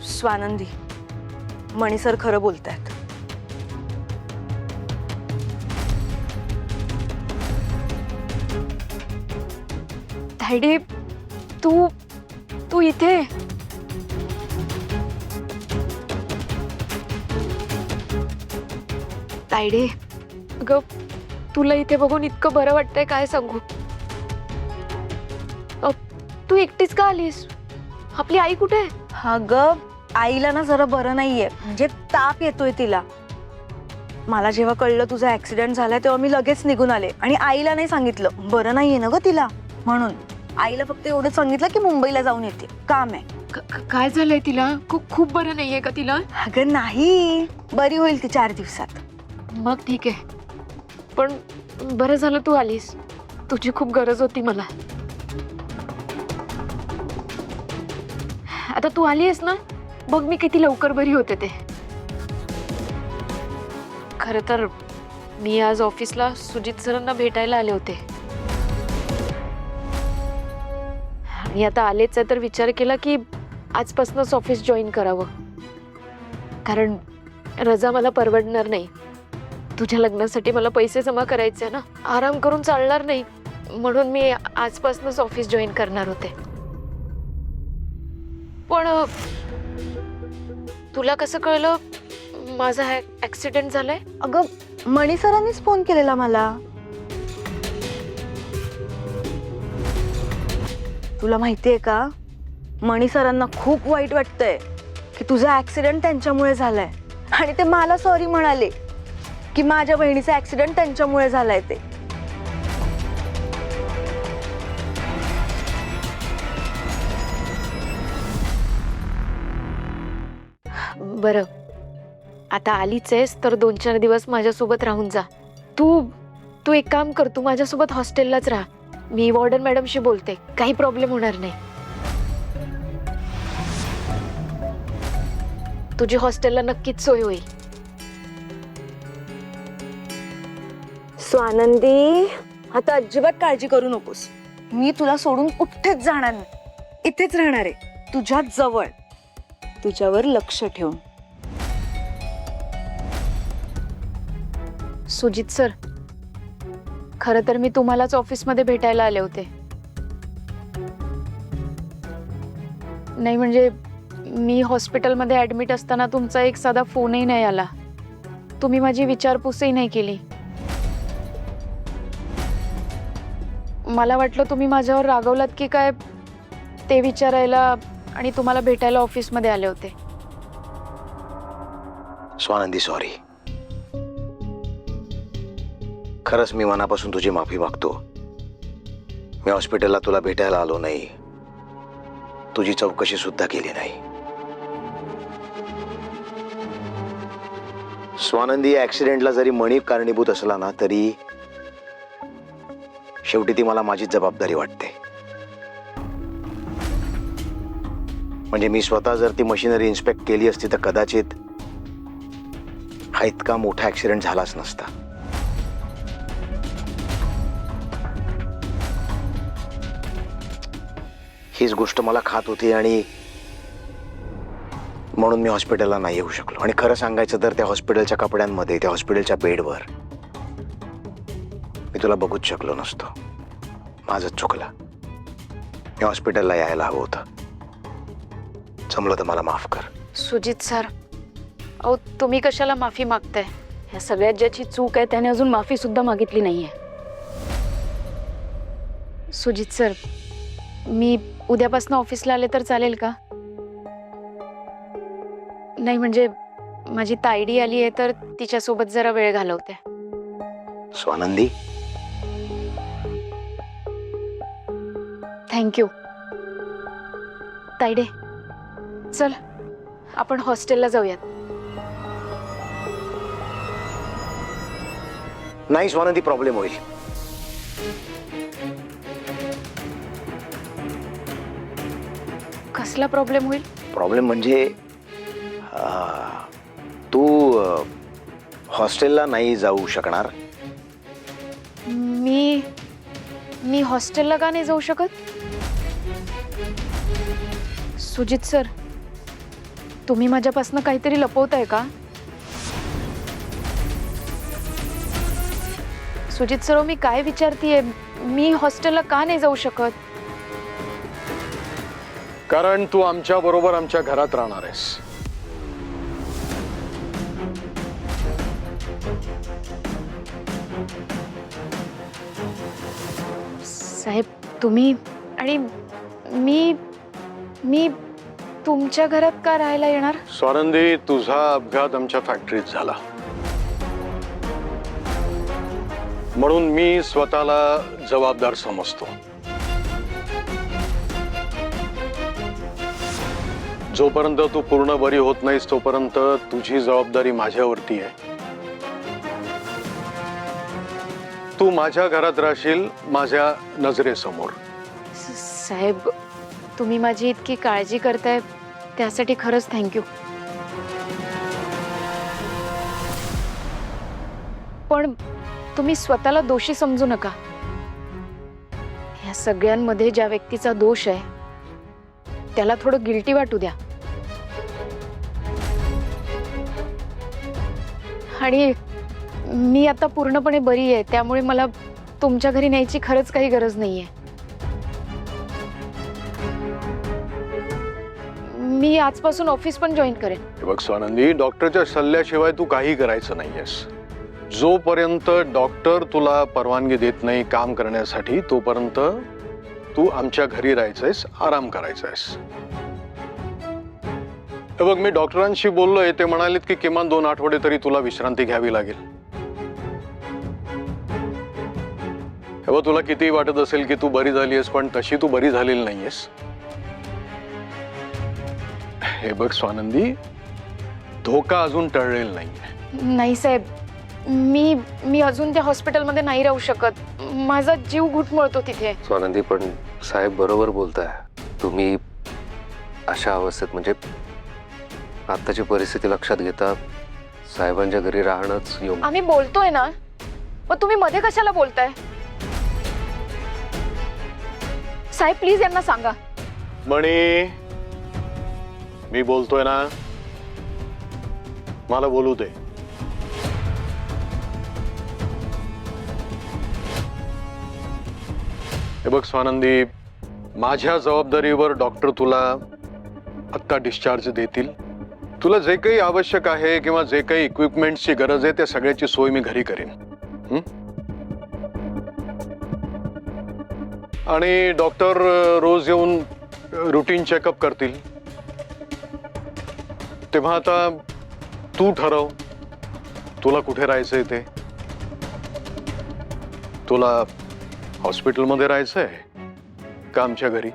स्वानंदी, मणी सर खरं बोलतायत. तायडे, तू तू इथे. तायडे, अगं तुला इथे बघून इतकं बरं वाटतंय, काय सांगू. तू एकटीच का आलीस? आपली आई कुठे आहे? अगं आईला ना जरा बरं नाहीये, म्हणजे ताप येतोय तिला. मला जेव्हा कळलं तुझा ऍक्सिडेंट झालाय तेव्हा मी लगेच निघून आले आणि आईला नाही सांगितलं. बरं नाहीये ना ग तिला, म्हणून आईला फक्त एवढं सांगितलं की मुंबईला जाऊन येते, काम आहे. काय झालंय तिला? खूप बरं नाहीये का तिला? अगं नाही, बरी होईल ती 4 दिवसात. मग ठीक आहे, पण बरं झालं तू आलीस. तुझी खूप गरज होती मला. आता तू आलीस ना, बघ मी किती लवकर बरी होते ते. खरं तर मी आज ऑफिसला सुजित सरांना भेटायला आले होते. मी आता आलेच आहे तर विचार केला की आजपासूनच ऑफिस जॉईन करावं, कारण रजा मला परवडणार नाही. तुझ्या लग्नासाठी मला पैसे जमा करायचे ना, आराम करून चालणार नाही, म्हणून मी आजपासूनच ऑफिस जॉईन करणार होते. पण तुला कसं कळलं माझा ऍक्सिडेंट झालाय? अगं मणी सरांनीच फोन केलेला मला. तुला माहितीये का, मणी सरांना खूप वाईट वाटतंय की तुझा ऍक्सिडेंट त्यांच्यामुळे झालाय, आणि ते मला सॉरी म्हणाले की माझ्या बहिणीचा ऍक्सिडेंट त्यांच्यामुळे झालाय ते. बरं, आता आलीच आहेस तर 2-4 दिवस माझ्यासोबत राहून जा. तू एक काम कर, तू माझ्यासोबत हॉस्टेललाच राहा. मी वॉर्डन मॅडमशी बोलते, काही प्रॉब्लेम होणार नाही. तुझी हॉस्टेलला नक्कीच सोय होईल. स्वानंदी, आता अजिबात काळजी करू नकोस. मी तुला सोडून कुठेच जाणार नाही, इथेच राहणार आहे, तुझ्याच जवळ, तुझ्यावर लक्ष ठेवून. सुजित सर, खरं तर मी तुम्हालाच ऑफिसमध्ये भेटायला आले होते. नाही म्हणजे मी हॉस्पिटलमध्ये ऍडमिट असताना तुमचा एक साधा फोनही नाही आला. तुम्ही माझी विचारपूसही नाही केली. मला वाटलं तुम्ही माझ्यावर रागवलात की काय ते विचारायला आणि तुम्हाला भेटायला ऑफिसमध्ये आले होते. स्वानंदी, सॉरी. खरंच मी मनापासून तुझी माफी मागतो. मी हॉस्पिटलला तुला भेटायला आलो नाही, तुझी चौकशी सुद्धा केली नाही. स्वानंदी, या ऍक्सिडेंटला जरी मणी कारणीभूत असला ना, तरी शेवटी ती मला माझीच जबाबदारी वाटते. म्हणजे मी स्वतः जर ती मशिनरी इन्स्पेक्ट केली असती तर कदाचित हा इतका मोठा ऍक्सिडेंट झालाच नसता. हीच गोष्ट मला खात होती आणि म्हणून मी हॉस्पिटलला नाही येऊ शकलो. आणि खरं सांगायचं तर त्या हॉस्पिटलच्या कपड्यांमध्ये, त्या हॉस्पिटलच्या बेडवर मी तुला बघूच शकलो नसतो. माझंच चुकलं. मी हॉस्पिटलला यायला हवं होतं. जमलं तर मला माफ कर. सुजित सर, अहो तुम्ही कशाला माफी मागताय? ह्या सगळ्यात ज्याची चूक आहे त्याने अजून माफी सुद्धा मागितली नाहीये. सुजित सर, मी उद्यापासून ऑफिसला आले तर चालेल का? नाही म्हणजे माझी तायडी आली आहे तर तिच्यासोबत जरा वेळ घालवते. स्वानंदी, थँक्यू. तायडे, चल आपण हॉस्टेलला जाऊयात. नाही स्वानंदी, प्रॉब्लेम होईल. कसला प्रॉब्लेम होईल? प्रॉब्लेम म्हणजे तू हॉस्टेलला नाही जाऊ शकणार. मी हॉस्टेलला का नाही जाऊ शकत? सुजित सर, तुम्ही माझ्यापासून काहीतरी लपवताय का? सुजित सर, मी काय विचारतीये, मी हॉस्टेलला का नाही जाऊ शकत? कारण तू आमच्या बरोबर आमच्या घरात राहणार आहेस. साहेब, तुम्ही आणि मी मी तुमच्या घरात का राहायला येणार? स्वानंदी, तुझा अपघात आमच्या फॅक्टरीत झाला म्हणून मी स्वतःला जबाबदार समजतो. जोपर्यंत तू पूर्ण बरी होत नाहीस तोपर्यंत तुझी जबाबदारी माझ्यावरती आहे. तू माझ्या घरात राहशील, माझ्या नजरेसमोर. साहेब, तुम्ही माझी इतकी काळजी करताय त्यासाठी खरंच थँक्यू. पण तुम्ही स्वतःला दोषी समजू नका. या सगळ्यांमध्ये ज्या व्यक्तीचा दोष आहे त्याला थोडं गिल्टी वाटू द्या. आणि मी आता पूर्णपणे बरी आहे, त्यामुळे मला तुमच्या घरी न्यायची खरंच काही गरज नाहीये. मी आजपासून ऑफिस पण जॉईन करेन. हे बघ स्वानंदी, डॉक्टरच्या सल्ल्याशिवाय तू काही करायचं नाहीयेस. जोपर्यंत डॉक्टर तुला परवानगी देत नाही काम करण्यासाठी तोपर्यंत तू आमच्या घरी राहायचंयस, आराम करायचायस. हे बघ, मी डॉक्टरांशी बोललोय, ते म्हणालेत की किमान 2 आठवडे तरी तुला विश्रांती घ्यावी लागेल. हे बघ, तुला किती वाटत असेल की तू बरी झाली आहेस, पण तशी तू बरी झालेली नाहीयेस. हे बघ स्वानंदी, धोका अजून टळलेला नाहीये. नाही साहेब, मी अजून त्या हॉस्पिटलमध्ये नाही राहू शकत. माझा जीव घुटमळतो तिथे. स्वानंदी, पण साहेब बरोबर बोलताय. तुम्ही अशा अवस्थेत, म्हणजे आत्ताची परिस्थिती लक्षात घेता साहेबांच्या घरी राहणंच योग्य. आम्ही बोलतोय ना, मग तुम्ही मध्ये कशाला बोलताय? साहेब, प्लीज यांना सांगा. मणी, मी बोलतोय ना, मला बोलू दे. हे बघ स्वानंदी, माझ्या जबाबदारीवर डॉक्टर तुला आत्ता डिस्चार्ज देतील. तुला जे काही आवश्यक आहे किंवा जे काही इक्विपमेंटची गरज आहे त्या सगळ्याची सोय मी घरी करीन. आणि डॉक्टर रोज येऊन रुटीन चेकअप करतील. तेव्हा आता तू ठरव तुला कुठे राहायचंय ते. तुला हॉस्पिटलमध्ये राहायचंय का आमच्या घरी?